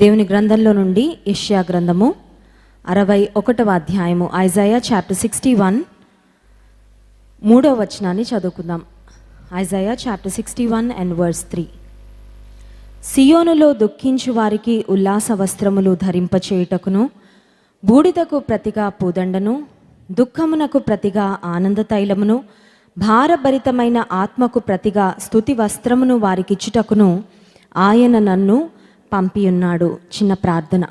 దేవుని గ్రంథంలో నుండి యెషయా గ్రంథము 61వ అధ్యాయము ఐజాయా చాప్టర్ 61 3వ వచనాన్ని చదువుకుందాం. Isaiah chapter 61 and verse 3. సియోనులో దుఃఖించు వారికి ఉల్లాస వస్త్రములు ధరింపచేయుటకును, బూడిదకు ప్రతిగా పూదండను, దుఃఖమునకు ప్రతిగా ఆనంద తైలమును, భారభరితమైన ఆత్మకు ప్రతిగా స్తుతి వస్త్రమును వారికిచ్చుటకును ఆయన నన్ను పంపియున్నాడు. చిన్న ప్రార్థన.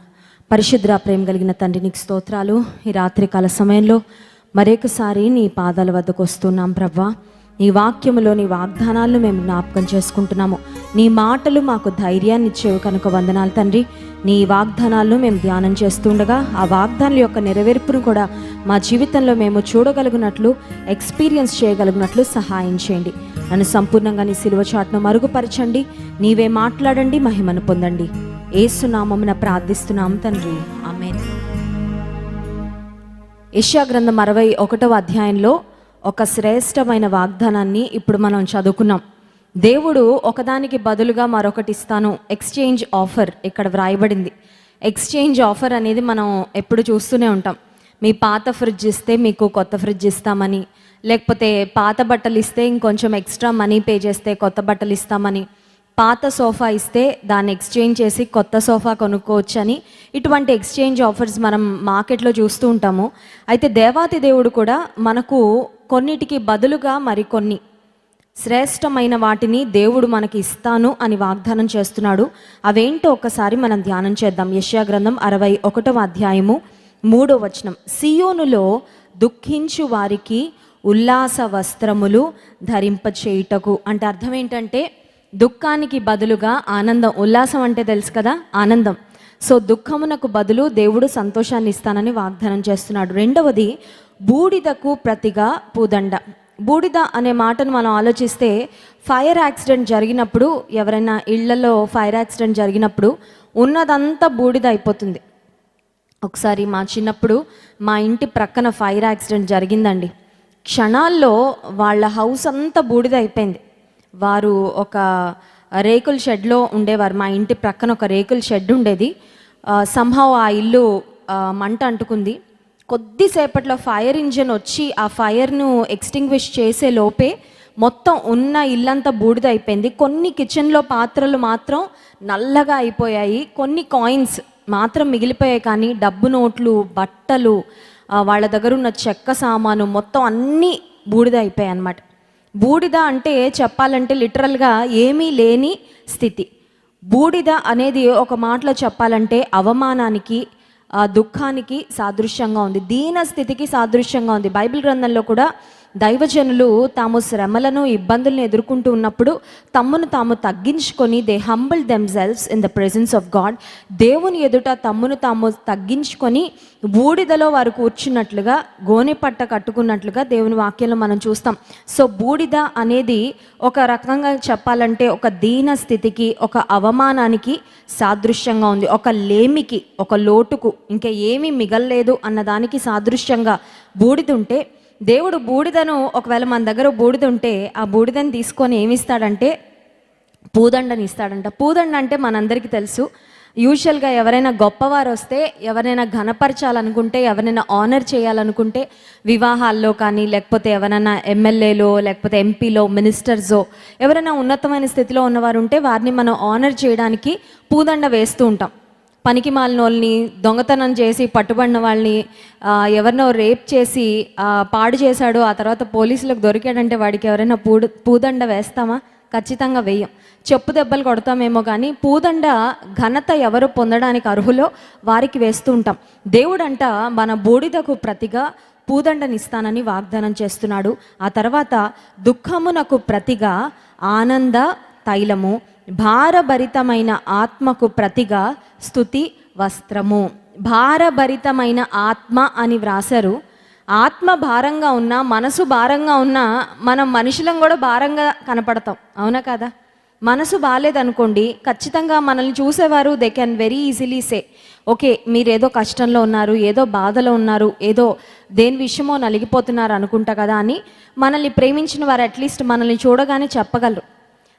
పరిశుద్ర ప్రేమ కలిగిన తండ్రి, నీకు స్తోత్రాలు. ఈ రాత్రికాల సమయంలో మరొకసారి నీ పాదాల వద్దకు వస్తున్నాం ప్రభువా. నీ వాక్యములో నీ వాగ్దానాలను మేము జ్ఞాపకం చేసుకుంటున్నాము. నీ మాటలు మాకు ధైర్యాన్ని ఇచ్చేవి కనుక వందనాలు తండ్రి. నీ వాగ్దానాలను మేము ధ్యానం చేస్తుండగా ఆ వాగ్దానాల యొక్క నెరవేర్పును కూడా మా జీవితంలో మేము చూడగలిగినట్లు, ఎక్స్పీరియన్స్ చేయగలిగినట్లు సహాయం చేయండి. నన్ను సంపూర్ణంగా నీ సిలువ చాటును మరుగుపరచండి. నీవే మాట్లాడండి, మహిమను పొందండి. యేసు నామమున ప్రార్థిస్తున్నాం తండ్రి, ఆమేన్. యెషయా గ్రంథం 61వ అధ్యాయంలో ఒక శ్రేష్టమైన వాగ్దానాన్ని ఇప్పుడు మనం చదువుకున్నాం. దేవుడు ఒకదానికి బదులుగా మరొకటి ఇస్తాను, ఎక్స్చేంజ్ ఆఫర్ ఇక్కడ వ్రాయబడింది. ఎక్స్చేంజ్ ఆఫర్ అనేది మనం ఎప్పుడు చూస్తూనే ఉంటాం. మీ పాత ఫ్రిడ్జ్ ఇస్తే మీకు కొత్త ఫ్రిడ్జ్ ఇస్తామని, లేకపోతే పాత బట్టలు ఇస్తే ఇంకొంచెం ఎక్స్ట్రా మనీ పే చేస్తే కొత్త బట్టలు ఇస్తామని, పాత సోఫా ఇస్తే దాన్ని ఎక్స్చేంజ్ చేసి కొత్త సోఫా కొనుక్కోవచ్చు అని, ఇటువంటి ఎక్స్చేంజ్ ఆఫర్స్ మనం మార్కెట్లో చూస్తూ ఉంటాము. అయితే దేవాతి దేవుడు కూడా మనకు కొన్నిటికి బదులుగా మరికొన్ని శ్రేష్టమైన వాటిని దేవుడు మనకి ఇస్తాను అని వాగ్దానం చేస్తున్నాడు. అవేంటో ఒక్కసారి మనం ధ్యానం చేద్దాం. యెషయా గ్రంథం 61వ అధ్యాయము 3వ వచనం. సియోనులో దుఃఖించు వారికి ఉల్లాస వస్త్రములు ధరింపచేయుటకు అంటే అర్థం ఏంటంటే దుఃఖానికి బదులుగా ఆనందం. ఉల్లాసం అంటే తెలుసు కదా, ఆనందం. సో దుఃఖమునకు బదులు దేవుడు సంతోషాన్ని ఇస్తానని వాగ్దానం చేస్తున్నాడు. రెండవది, బూడిదకు ప్రతిగా పూదండ. బూడిద అనే మాటను మనం ఆలోచిస్తే, ఫైర్ యాక్సిడెంట్ జరిగినప్పుడు, ఎవరైనా ఇళ్లలో ఫైర్ యాక్సిడెంట్ జరిగినప్పుడు ఉన్నదంతా బూడిద అయిపోతుంది. ఒకసారి మా చిన్నప్పుడు మా ఇంటి ప్రక్కన ఫైర్ యాక్సిడెంట్ జరిగిందండి. క్షణాల్లో వాళ్ళ హౌస్ అంతా బూడిద అయిపోయింది. వారు ఒక రేకుల షెడ్లో ఉండేవారు. మా ఇంటి ప్రక్కన ఒక రేకుల షెడ్ ఉండేది. సంహవ్ ఆ ఇల్లు మంట అంటుకుంది. కొద్దిసేపట్లో ఫైర్ ఇంజిన్ వచ్చి ఆ ఫైర్ను ఎక్స్టింగ్విష్ చేసే లోపే మొత్తం ఉన్న ఇల్లంతా బూడిద అయిపోయింది. కొన్ని కిచెన్లో పాత్రలు మాత్రం నల్లగా అయిపోయాయి. కొన్ని కాయిన్స్ మాత్రం మిగిలిపోయాయి. కానీ డబ్బు నోట్లు, బట్టలు, వాళ్ళ దగ్గర ఉన్న చెక్క సామాను మొత్తం అన్నీ బూడిద అయిపోయాయి అన్నమాట. బూడిద అంటే చెప్పాలంటే లిటరల్గా ఏమీ లేని స్థితి. బూడిద అనేది ఒక మాటలో చెప్పాలంటే అవమానానికి, దుఃఖానికి సాదృశ్యంగా ఉంది, దీన స్థితికి సాదృశ్యంగా ఉంది. బైబిల్ గ్రంథంలో కూడా దైవజనులు తాము శ్రమలను, ఇబ్బందులను ఎదుర్కొంటూ ఉన్నప్పుడు తమ్మును తాము తగ్గించుకొని they humble themselves in the presence of God. దేవుని ఎదుట తమ్మును తాము తగ్గించుకొని బూడిదలో వారు కూర్చున్నట్లుగా, గోనె పట్ట కట్టుకున్నట్లుగా దేవుని వాక్యంలో మనం చూస్తాం. సో బూడిద అనేది ఒక రకంగా చెప్పాలంటే ఒక దీన స్థితికి, ఒక అవమానానికి సాదృశ్యంగా ఉంది. ఒక లేమికి, ఒక లోటుకు, ఇంకా ఏమీ మిగల్లేదు అన్నదానికి సాదృశ్యంగా బూడిద ఉంటే, దేవుడు బూడిదను, ఒకవేళ మన దగ్గర బూడిద ఉంటే ఆ బూడిదని తీసుకొని ఏమిస్తాడంటే పూదండని ఇస్తాడంట. పూదండ అంటే మనందరికీ తెలుసు. యూజువల్గా ఎవరైనా గొప్పవారు వస్తే, ఎవరైనా ఘనపరచాలనుకుంటే, ఎవరైనా ఆనర్ చేయాలనుకుంటే, వివాహాల్లో కానీ, లేకపోతే ఎవరైనా ఎమ్మెల్యేలో, లేకపోతే ఎంపీలో, మినిస్టర్సో, ఎవరైనా ఉన్నతమైన స్థితిలో ఉన్నవారు ఉంటే వారిని మనం ఆనర్ చేయడానికి పూదండ వేస్తూ ఉంటాం. పనికి మాలిన వాళ్ళని, దొంగతనం చేసి పట్టుబడిన వాళ్ళని, ఎవరినో రేప్ చేసి పాడు చేశాడు, ఆ తర్వాత పోలీసులకు దొరికాడంటే వాడికి ఎవరైనా పూదండ వేస్తామా? ఖచ్చితంగా వేయం. చెప్పు దెబ్బలు కొడతామేమో కానీ పూదండ ఘనత ఎవరు పొందడానికి అర్హులో వారికి వేస్తూ ఉంటాం. దేవుడంట మన బూడిదకు ప్రతిగా పూదండని ఇస్తానని వాగ్దానం చేస్తున్నాడు. ఆ తర్వాత దుఃఖమునకు ప్రతిగా ఆనంద తైలము, భారభరితమైన ఆత్మకు ప్రతిగా స్తుతి వస్త్రము. భారభరితమైన ఆత్మ అని వ్రాసారు. ఆత్మ భారంగా ఉన్నా, మనసు భారంగా ఉన్నా మనం మనుషులం కూడా భారంగా కనపడతాం, అవునా కదా? మనసు బాగాలేదనుకోండి, ఖచ్చితంగా మనల్ని చూసేవారు they can very easily say, okay మీరు ఏదో కష్టంలో ఉన్నారు, ఏదో బాధలో ఉన్నారు, ఏదో దేని విషయమో నలిగిపోతున్నారు అనుకుంటా కదా అని మనల్ని ప్రేమించిన వారు అట్లీస్ట్ మనల్ని చూడగానే చెప్పగలరు.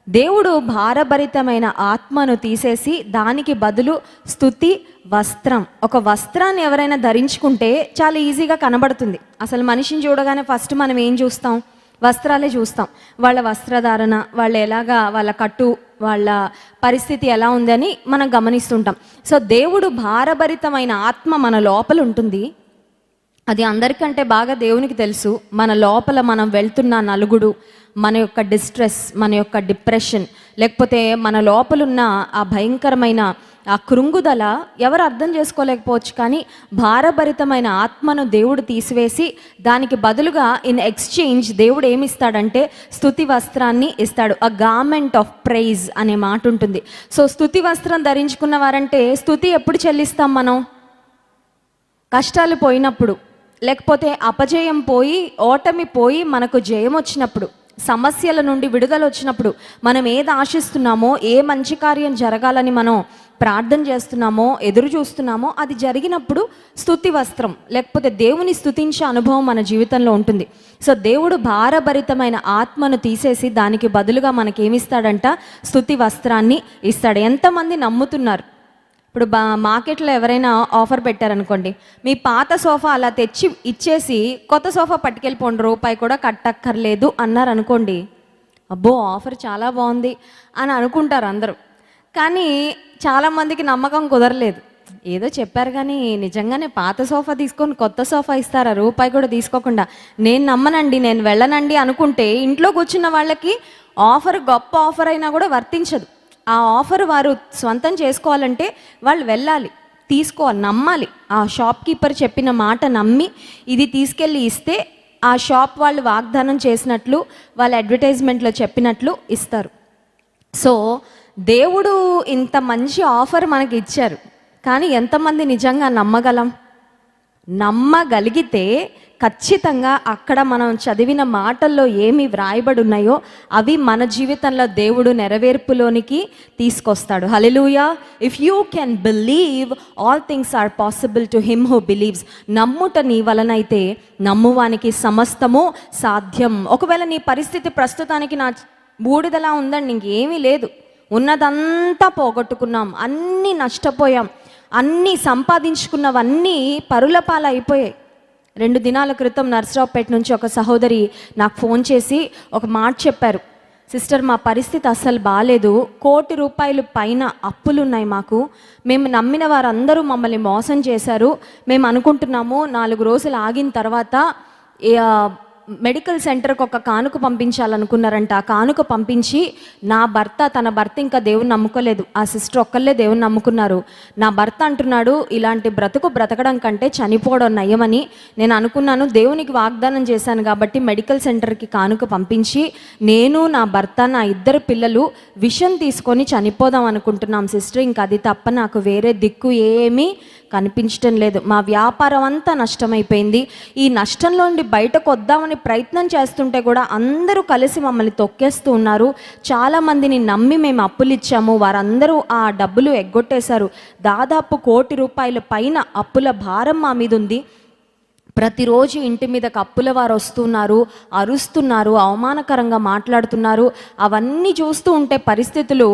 దేవుడు భారభరితమైన ఆత్మను తీసేసి దానికి బదులు స్తుతి వస్త్రం. ఒక వస్త్రాన్ని ఎవరైనా ధరించుకుంటే చాలా ఈజీగా కనబడుతుంది. అసలు మనిషిని చూడగానే ఫస్ట్ మనం ఏం చూస్తాం? వస్త్రాలే చూస్తాం. వాళ్ళ వస్త్రధారణ, వాళ్ళు ఎలాగా, వాళ్ళ కట్టు, వాళ్ళ పరిస్థితి ఎలా ఉందని మనం గమనిస్తుంటాం. సో దేవుడు భారభరితమైన ఆత్మ మన లోపల ఉంటుంది. అది అందరికంటే బాగా దేవునికి తెలుసు. మన లోపల మనం వెళ్తున్న నలుగుడు, మన యొక్క డిస్ట్రెస్, మన యొక్క డిప్రెషన్, లేకపోతే మన లోపలున్న ఆ భయంకరమైన ఆ కృంగుదల ఎవరు అర్థం చేసుకోలేకపోవచ్చు. కానీ భారభరితమైన ఆత్మను దేవుడు తీసివేసి దానికి బదులుగా ఇన్ ఎక్స్చేంజ్ దేవుడు ఏమిస్తాడంటే స్తుతి వస్త్రాన్ని ఇస్తాడు. అ గార్మెంట్ ఆఫ్ ప్రైజ్ అనే మాట ఉంటుంది. సో స్తుతి వస్త్రం ధరించుకున్న వారంటే స్తుతి ఎప్పుడు చెల్లిస్తాం మనం? కష్టాలు పోయినప్పుడు, లేకపోతే అపజయం పోయి, ఓటమి పోయి, మనకు జయం వచ్చినప్పుడు, సమస్యల నుండి విడుదల వచ్చినప్పుడు, మనం ఏది ఆశిస్తున్నామో, ఏ మంచి కార్యం జరగాలని మనం ప్రార్థన చేస్తున్నామో, ఎదురు చూస్తున్నామో, అది జరిగినప్పుడు స్తుతి వస్త్రం, లేకపోతే దేవుని స్తుతించే అనుభవం మన జీవితంలో ఉంటుంది. సో దేవుడు భారభరితమైన ఆత్మను తీసేసి దానికి బదులుగా మనకేమిస్తాడంట? స్తుతి వస్త్రాన్ని ఇస్తాడు. ఎంతమంది నమ్ముతున్నారు? ఇప్పుడు మార్కెట్లో ఎవరైనా ఆఫర్ పెట్టారనుకోండి, మీ పాత సోఫా అలా తెచ్చి ఇచ్చేసి కొత్త సోఫా పట్టుకెళ్ళిపోండి, రూపాయి కూడా కట్టక్కర్లేదు అన్నారు అనుకోండి, అబ్బో ఆఫర్ చాలా బాగుంది అని అనుకుంటారు అందరూ. కానీ చాలామందికి నమ్మకం కుదరలేదు. ఏదో చెప్పారు కానీ నిజంగానే పాత సోఫా తీసుకొని కొత్త సోఫా ఇస్తారా రూపాయి కూడా తీసుకోకుండా? నేను నమ్మనండి, నేను వెళ్ళనండి అనుకుంటే ఇంట్లో కూర్చున్న వాళ్ళకి ఆఫర్ గొప్ప ఆఫర్ అయినా కూడా వర్తించదు. ఆ ఆఫర్ వారు స్వంతం చేసుకోవాలంటే వాళ్ళు వెళ్ళాలి, తీసుకోవాలి, నమ్మాలి. ఆ షాప్ కీపర్ చెప్పిన మాట నమ్మి ఇది తీసుకెళ్ళి ఇస్తే ఆ షాప్ వాళ్ళు వాగ్దానం చేసినట్లు, వాళ్ళ అడ్వర్టైజ్మెంట్లో చెప్పినట్లు ఇస్తారు. సో దేవుడు ఇంత మంచి ఆఫర్ మనకి ఇచ్చారు, కానీ ఎంతమంది నిజంగా నమ్మగలం? నమ్మగలిగితే ఖచ్చితంగా అక్కడ మనం చదివిన మాటల్లో ఏమి వ్రాయబడి ఉన్నాయో అవి మన జీవితంలో దేవుడు నెరవేర్పులోనికి తీసుకొస్తాడు. Hallelujah. If you can believe, all things are possible to him who believes. నమ్ముట నీ వలనైతే నమ్మువానికి సమస్తము సాధ్యం. ఒకవేళ నీ పరిస్థితి ప్రస్తుతానికి నా బూడిదలా ఉందండి, ఇంకేమీ లేదు, ఉన్నదంతా పోగొట్టుకున్నాం, అన్నీ నష్టపోయాం, అన్నీ సంపాదించుకున్నవన్నీ పరుల పాలు అయిపోయాయి. 2 దినాల క్రితం నర్సరావుపేట నుంచి ఒక సహోదరి నాకు ఫోన్ చేసి ఒక మాట చెప్పారు. సిస్టర్, మా పరిస్థితి అస్సలు బాగాలేదు, ₹1 కోటి పైన అప్పులున్నాయి మాకు, మేము నమ్మిన వారందరూ మమ్మల్ని మోసం చేశారు, మేము అనుకుంటున్నాము 4 రోజులు ఆగిన తర్వాత మెడికల్ సెంటర్కి ఒక కానుక పంపించాలనుకున్నారంట. ఆ కానుక పంపించి తన భర్త ఇంకా దేవుని నమ్ముకోలేదు, ఆ సిస్టర్ ఒక్కళ్ళే దేవుని నమ్ముకున్నారు. నా భర్త అంటున్నాడు, ఇలాంటి బ్రతుకు బ్రతకడం కంటే చనిపోవడం నయమని నేను అనుకున్నాను, దేవునికి వాగ్దానం చేశాను కాబట్టి మెడికల్ సెంటర్కి కానుక పంపించి నేను, నా భర్త, నా 2 పిల్లలు విషం తీసుకొని చనిపోదాం అనుకుంటున్నాం సిస్టర్, ఇంకా అది తప్ప నాకు వేరే దిక్కు ఏమీ కనిపించడం లేదు, మా వ్యాపారం అంతా నష్టమైపోయింది, ఈ నష్టంలో నుండి బయటకు వద్దామని ప్రయత్నం చేస్తుంటే కూడా అందరూ కలిసి మమ్మల్ని తొక్కేస్తూ ఉన్నారు, చాలామందిని నమ్మి మేము అప్పులు ఇచ్చాము, వారందరూ ఆ డబ్బులు ఎగ్గొట్టేశారు, దాదాపు ₹1 కోటి పైన అప్పుల భారం మా మీద ఉంది, ప్రతిరోజు ఇంటి మీదకి అప్పుల వారు వస్తున్నారు, అరుస్తున్నారు, అవమానకరంగా మాట్లాడుతున్నారు. అవన్నీ చూస్తూ ఉంటే పరిస్థితులు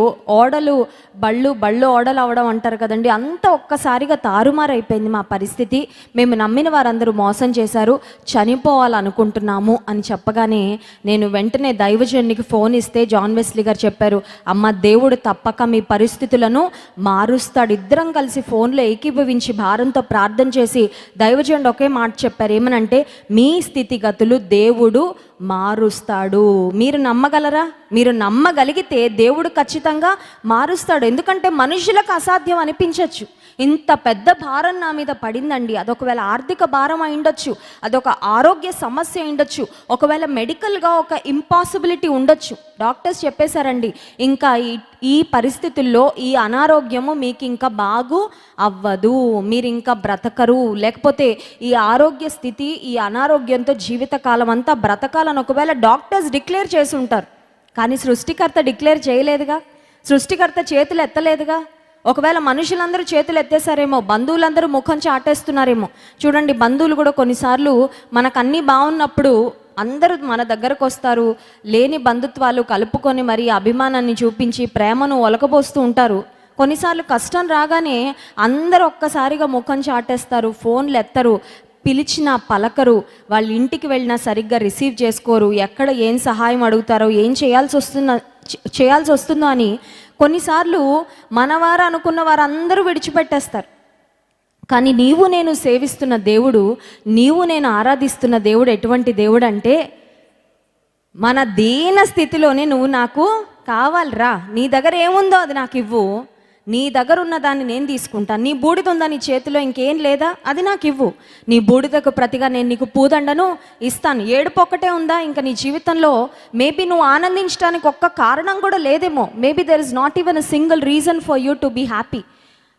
బళ్ళు ఓడలు అవడం అంటారు కదండి, అంతా ఒక్కసారిగా తారుమారైపోయింది మా పరిస్థితి, మేము నమ్మిన వారందరూ మోసం చేశారు, చనిపోవాలనుకుంటున్నాము అని చెప్పగానే నేను వెంటనే దైవజనునికి ఫోన్ ఇస్తే జాన్ వెస్లీ గారు చెప్పారు, అమ్మ దేవుడు తప్పక మీ పరిస్థితులను మారుస్తాడు. ఇద్దరం కలిసి ఫోన్లో ఏకీభవించి భారంతో ప్రార్థన చేసి దైవజనుడు ఒకే మాట చెప్పారు, ఏమనంటే మీ స్థితిగతులు దేవుడు మారుస్తాడు. మీరు నమ్మగలరా? మీరు నమ్మగలిగితే దేవుడు ఖచ్చితంగా మారుస్తాడు. ఎందుకంటే మనుషులకు అసాధ్యం అనిపించవచ్చు, ఇంత పెద్ద భారం నా మీద పడిందండి, అదొకవేళ ఆర్థిక భారం అయి ఉండొచ్చు, అదొక ఆరోగ్య సమస్య అయి ఉండొచ్చు, ఒకవేళ మెడికల్గా ఒక ఇంపాసిబిలిటీ ఉండొచ్చు. డాక్టర్స్ చెప్పేశారండి, ఇంకా ఈ పరిస్థితుల్లో ఈ అనారోగ్యము మీకు ఇంకా బాగు అవ్వదు, మీరు ఇంకా బ్రతకరు, లేకపోతే ఈ ఆరోగ్య స్థితి, ఈ అనారోగ్యంతో జీవితకాలం అంతా బ్రతకాలని ఒకవేళ డాక్టర్స్ డిక్లేర్ చేసి ఉంటారు, కానీ సృష్టికర్త డిక్లేర్ చేయలేదుగా, సృష్టికర్త చేతులు ఎత్తలేదుగా. ఒకవేళ మనుషులందరూ చేతులు ఎత్తేసారేమో, బంధువులందరూ ముఖం చాటేస్తున్నారేమో. చూడండి, బంధువులు కూడా కొన్నిసార్లు మనకు అన్నీ బాగున్నప్పుడు అందరూ మన దగ్గరకు వస్తారు, లేని బంధుత్వాలు కలుపుకొని మరి అభిమానాన్ని చూపించి ప్రేమను ఒలకబోస్తూ ఉంటారు. కొన్నిసార్లు కష్టం రాగానే అందరూ ఒక్కసారిగా ముఖం చాటేస్తారు, ఫోన్లు ఎత్తరు, పిలిచినా పలకరు, వాళ్ళ ఇంటికి వెళ్ళినా సరిగ్గా రిసీవ్ చేసుకోరు, ఎక్కడ ఏం సహాయం అడుగుతారో, ఏం చేయాల్సి వస్తుందో అని కొన్నిసార్లు మనవారు అనుకున్న వారందరూ విడిచిపెట్టేస్తారు. కానీ నీవు నేను సేవిస్తున్న దేవుడు, నీవు నేను ఆరాధిస్తున్న దేవుడు ఎటువంటి దేవుడు అంటే, మన దీన స్థితిలోనే నువ్వు నాకు కావాలిరా, నీ దగ్గర ఏముందో అది నాకు ఇవ్వు, నీ దగ్గర ఉన్న దాన్ని నేను తీసుకుంటాను, నీ బూడిద ఉందా నీ చేతిలో ఇంకేం లేదా అది నాకు ఇవ్వు, నీ బూడిదకు ప్రతిగా నేను నీకు పూదండను ఇస్తాను. ఏడుపు ఒక్కటే ఉందా ఇంకా నీ జీవితంలో? మేబీ నువ్వు ఆనందించడానికి ఒక్క కారణం కూడా లేదేమో. Maybe there is not even a single reason for you to be happy.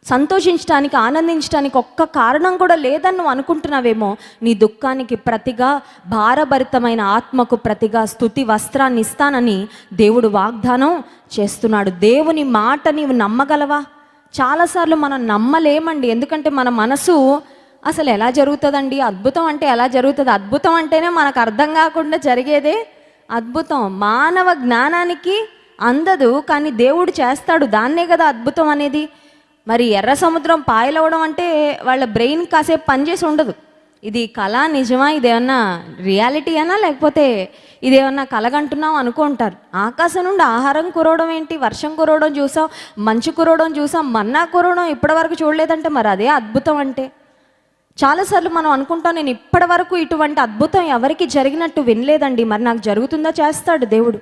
సంతోషించడానికి, ఆనందించడానికి ఒక్క కారణం కూడా లేదని నువ్వు అనుకుంటున్నావేమో. నీ దుఃఖానికి ప్రతిగా, భారభరితమైన ఆత్మకు ప్రతిగా స్తుతి వస్త్రాన్ని ఇస్తానని దేవుడు వాగ్దానం చేస్తున్నాడు. దేవుని మాట నీవు నమ్మగలవా? చాలాసార్లు మనం నమ్మలేమండి. ఎందుకంటే మన మనసు అసలు ఎలా జరుగుతుందండి, అద్భుతం అంటే ఎలా జరుగుతుంది, అద్భుతం అంటేనే మనకు అర్థం కాకుండా జరిగేదే అద్భుతం. మానవ జ్ఞానానికి అందదు, కానీ దేవుడు చేస్తాడు, దాన్నే కదా అద్భుతం అనేది. మరి ఎర్ర సముద్రం పాయలవడం అంటే వాళ్ళ బ్రెయిన్ కాసేపు పనిచేసి ఉండదు. ఇది కళ నిజమా, ఇదేమన్నా రియాలిటీ అనా, లేకపోతే ఇదేమన్నా కలగంటున్నాం అనుకుంటారు. ఆకాశం నుండి ఆహారం కురవడం ఏంటి, వర్షం కురవడం చూసాం, మంచు కురవడం చూసాం, మన్నా కురవడం ఇప్పటివరకు చూడలేదంటే మరి అదే అద్భుతం అంటే. చాలాసార్లు మనం అనుకుంటాం, నేను ఇప్పటివరకు ఇటువంటి అద్భుతం ఎవరికి జరిగినట్టు వినలేదండి. మరి నాకు జరుగుతుందా? చేస్తాడు దేవుడు.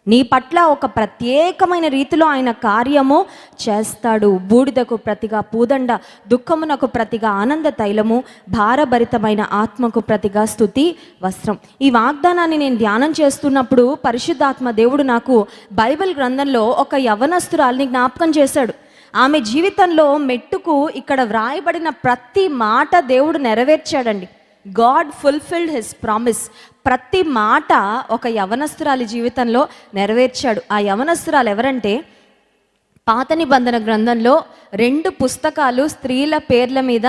నీ పట్ల ఒక ప్రత్యేకమైన రీతిలో ఆయన కార్యము చేస్తాడు. బూడిదకు ప్రతిగా పూదండ, దుఃఖమునకు ప్రతిగా ఆనంద తైలము, భారభరితమైన ఆత్మకు ప్రతిగా స్తుతి వస్త్రం. ఈ వాగ్దానాన్ని నేను ధ్యానం చేస్తున్నప్పుడు పరిశుద్ధాత్మ దేవుడు నాకు బైబిల్ గ్రంథంలో ఒక యవనస్తురాల్ని జ్ఞాపకం చేశాడు. ఆమె జీవితంలో మెట్టుకు ఇక్కడ వ్రాయబడిన ప్రతి మాట దేవుడు నెరవేర్చాడండి. God fulfilled his promise. ప్రతి మాట ఒక యవనస్తురాలి జీవితంలో నెరవేర్చాడు. ఆ యవనస్తురాలు ఎవరంటే, పాత నిబంధన గ్రంథంలో 2 పుస్తకాలు స్త్రీల పేర్ల మీద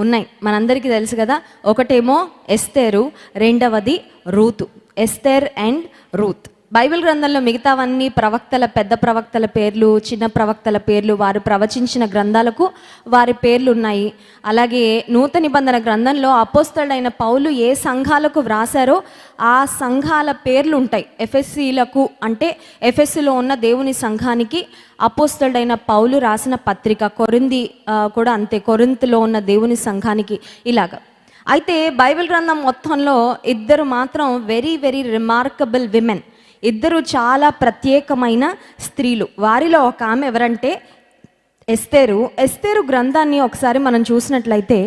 ఉన్నాయి, మనందరికీ తెలుసు కదా. ఒకటేమో ఎస్తేరు, రెండవది Ruth. Esther and Ruth. Bible గ్రంథంలో మిగతావన్నీ ప్రవక్తల, పెద్ద ప్రవక్తల పేర్లు, చిన్న ప్రవక్తల పేర్లు, వారు ప్రవచించిన గ్రంథాలకు వారి పేర్లు ఉన్నాయి. అలాగే నూతన నిబంధన గ్రంథంలో అపోస్తలుడైన పౌలు ఏ సంఘాలకు వ్రాసారో ఆ సంఘాల పేర్లు ఉంటాయి. ఎఫెసీలకు అంటే ఎఫెసులో ఉన్న దేవుని సంఘానికి అపోస్తలుడైన పౌలు రాసిన పత్రిక. కొరింథీ కూడా అంతే, కొరింథులో ఉన్న దేవుని సంఘానికి ఇలాగా. అయితే బైబిల్ గ్రంథం మొత్తంలో ఇద్దరు మాత్రం వెరీ వెరీ రిమార్కబుల్ విమెన్, ఇద్దరు చాలా ప్రత్యేకమైన స్త్రీలు. వారిలో ఒక ఆమె ఎవరంటే ఎస్తేరు. ఎస్తేరు గ్రంథాన్ని ఒకసారి మనం చూసినట్లయితే,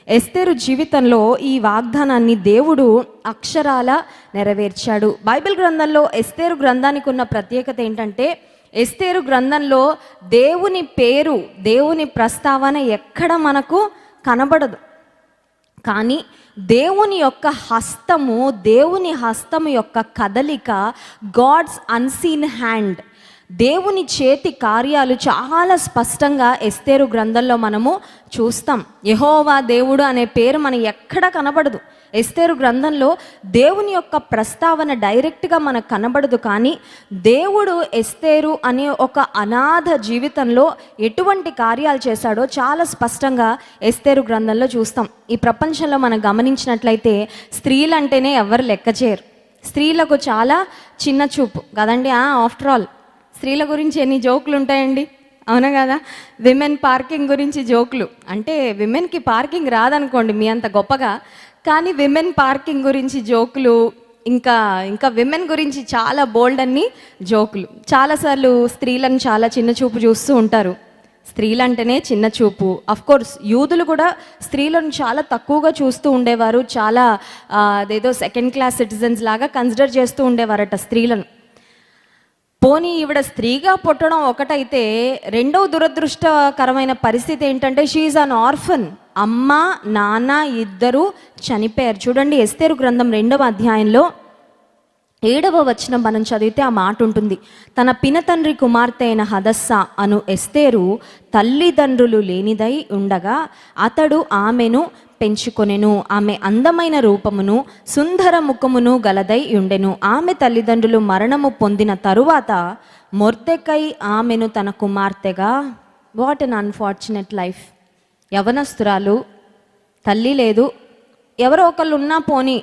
ఎస్తేరు జీవితంలో ఈ వాగ్దానాన్ని దేవుడు అక్షరాల నెరవేర్చాడు. బైబిల్ గ్రంథంలో ఎస్తేరు గ్రంథానికి ఉన్న ప్రత్యేకత ఏంటంటే, ఎస్తేరు గ్రంథంలో దేవుని పేరు, దేవుని ప్రస్తావన ఎక్కడ మనకు కనబడదు. కానీ దేవుని యొక్క హస్తము, దేవుని హస్తము యొక్క కదలిక, గాడ్స్ అన్సీన్ హ్యాండ్, దేవుని చేతి కార్యాలు చాలా స్పష్టంగా ఎస్తేరు గ్రంథంలో మనము చూస్తాం. యెహోవా దేవుడు అనే పేరు మనకు ఎక్కడ కనబడదు. ఎస్తేరు గ్రంథంలో దేవుని యొక్క ప్రస్తావన డైరెక్ట్గా మనకు కనబడదు. కానీ దేవుడు ఎస్తేరు అనే ఒక అనాథ జీవితంలో ఎటువంటి కార్యాలు చేశాడో చాలా స్పష్టంగా ఎస్తేరు గ్రంథంలో చూస్తాం. ఈ ప్రపంచంలో మనం గమనించినట్లయితే స్త్రీలంటేనే ఎవరు లెక్క చేయరు. స్త్రీలకు చాలా చిన్న చూపు కదండి. ఆఫ్టర్ ఆల్ స్త్రీల గురించి ఎన్ని జోకులు ఉంటాయండి, అవునా కదా. విమెన్ పార్కింగ్ గురించి జోకులు, అంటే విమెన్కి పార్కింగ్ రాదనుకోండి మీ అంత గొప్పగా, కానీ విమెన్ పార్కింగ్ గురించి జోకులు, ఇంకా విమెన్ గురించి చాలా బోల్డ్ అన్ని జోకులు. చాలాసార్లు స్త్రీలను చాలా చిన్న చూపు చూస్తూ ఉంటారు. స్త్రీలంటేనే చిన్న చూపు. అఫ్కోర్స్ యూదులు కూడా స్త్రీలను చాలా తక్కువగా చూస్తూ ఉండేవారు. చాలా అదేదో సెకండ్ క్లాస్ సిటిజన్స్ లాగా కన్సిడర్ చేస్తూ ఉండేవారట స్త్రీలను. పోనీ ఈవిడ స్త్రీగా పుట్టడం ఒకటైతే, రెండవ దురదృష్టకరమైన పరిస్థితి ఏంటంటే షీ ఈజ్ అన్ ఆర్ఫన్. అమ్మ నాన్న ఇద్దరు చనిపోయారు. చూడండి ఎస్తేరు గ్రంథం 2వ అధ్యాయంలో 7వ వచనం మనం చదివితే ఆ మాట ఉంటుంది. తన పినతండ్రి కుమార్తె అయిన హదస్సా అను ఎస్తేరు తల్లిదండ్రులు లేనిదై ఉండగా అతడు ఆమెను పెంచుకొనెను. ఆమె అందమైన రూపమును సుందర ముఖమును గలదై ఉండెను. ఆమె తల్లిదండ్రులు మరణము పొందిన తరువాత మొర్దెకై ఆమెను తన కుమార్తెగా, వాట్ అన్ అన్ఫార్చునేట్ లైఫ్. యవనస్తురాలు, తల్లి లేదు, ఎవరో ఒకళ్ళు ఉన్నా పోనీ,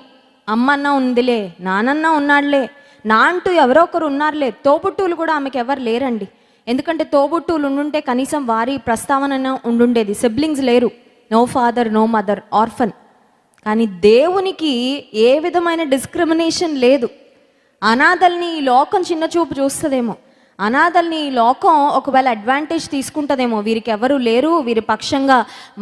అమ్మన్నా ఉందిలే, నానన్నా ఉన్నాడులే, నా అంటూ ఎవరో ఒకరు ఉన్నారులే. తోబుట్టువులు కూడా ఆమెకి ఎవరు లేరండి. ఎందుకంటే తోబుట్టువులు ఉండుంటే కనీసం వారి ప్రస్తావన ఉండుండేది. సిబ్లింగ్స్ లేరు, no father no mother, orphan. కానీ దేవునికి ఏ విధమైన డిస్క్రిమినేషన్ లేదు. అనాథల్ని ఈ లోకం చిన్న చూపు చూస్తుందేమో, అనాథల్ని ఈ లోకం ఒకవేళ అడ్వాంటేజ్ తీసుకుంటుందేమో, వీరికి ఎవరు లేరు, వీరి పక్షంగా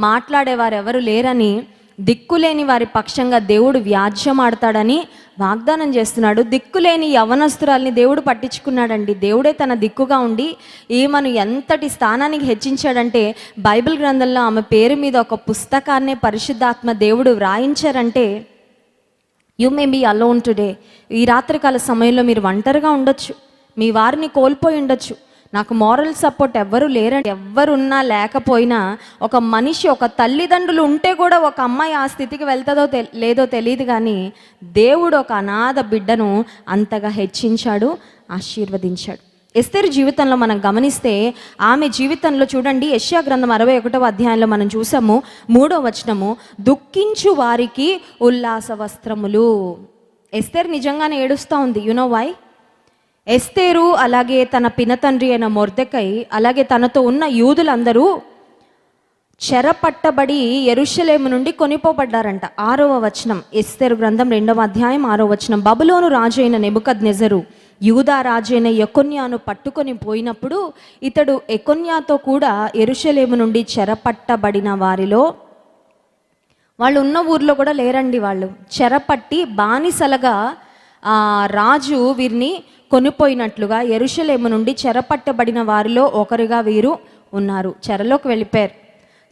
మాట్లాడేవారు ఎవరు లేరని, దిక్కులేని వారి పక్షంగా దేవుడు వ్యాజ్యం ఆడతాడని వాగ్దానం చేస్తున్నాడు. దిక్కులేని యవనస్తురాల్ని దేవుడు పట్టించుకున్నాడండి. దేవుడే తన దిక్కుగా ఉండి ఈమెను ఎంతటి స్థానానికి హెచ్చించాడంటే, బైబిల్ గ్రంథంలో ఆమె పేరు మీద ఒక పుస్తకాన్నే పరిశుద్ధాత్మ దేవుడు వ్రాయించారంటే, you may be alone today. ఈ రాత్రికాల సమయంలో మీరు ఒంటరిగా ఉండొచ్చు, మీ వారిని కోల్పోయి ఉండొచ్చు. నాకు మారల్ సపోర్ట్ ఎవ్వరు లేరండి. ఎవ్వరున్నా లేకపోయినా ఒక మనిషి, ఒక తల్లిదండ్రులు ఉంటే కూడా ఒక అమ్మాయి ఆ స్థితికి వెళ్తుందో లేదో తెలియదు. కానీ దేవుడు ఒక అనాథ బిడ్డను అంతగా హెచ్చించాడు, ఆశీర్వదించాడు. ఎస్తేరు జీవితంలో మనం గమనిస్తే, ఆమె జీవితంలో చూడండి, యెషయా గ్రంథం 61వ అధ్యాయంలో మనం చూసాము 3వ వచనము, దుఃఖించు వారికి ఉల్లాస వస్త్రములు. ఎస్తేరు నిజంగానే ఏడుస్తూ ఉంది. You know why? ఎస్తేరు అలాగే తన పినతండ్రి అయిన మొర్దెకై అలాగే తనతో ఉన్న యూదులందరూ చెరపట్టబడి యెరూషలేము నుండి కొనిపోబడ్డారంట. 6వ వచనం, ఎస్తేరు గ్రంథం 2వ అధ్యాయం 6వ వచనం, బబులోను రాజు అయిన నెబుకద్నెజరు యూదా రాజైన యెకొన్యాను పట్టుకొని పోయినప్పుడు ఇతడు యెకొన్యాతో కూడా యెరూషలేము నుండి చెరపట్టబడిన వారిలో, వాళ్ళు ఉన్న ఊర్లో కూడా లేరండి, వాళ్ళు చెరపట్టి బానిసలుగా రాజు వీరిని కొనిపోయినట్లుగా యెరూషలేము నుండి చెరపట్టబడిన వారిలో ఒకరిగా వీరు ఉన్నారు. చెరలోకి వెళ్ళిపోయారు.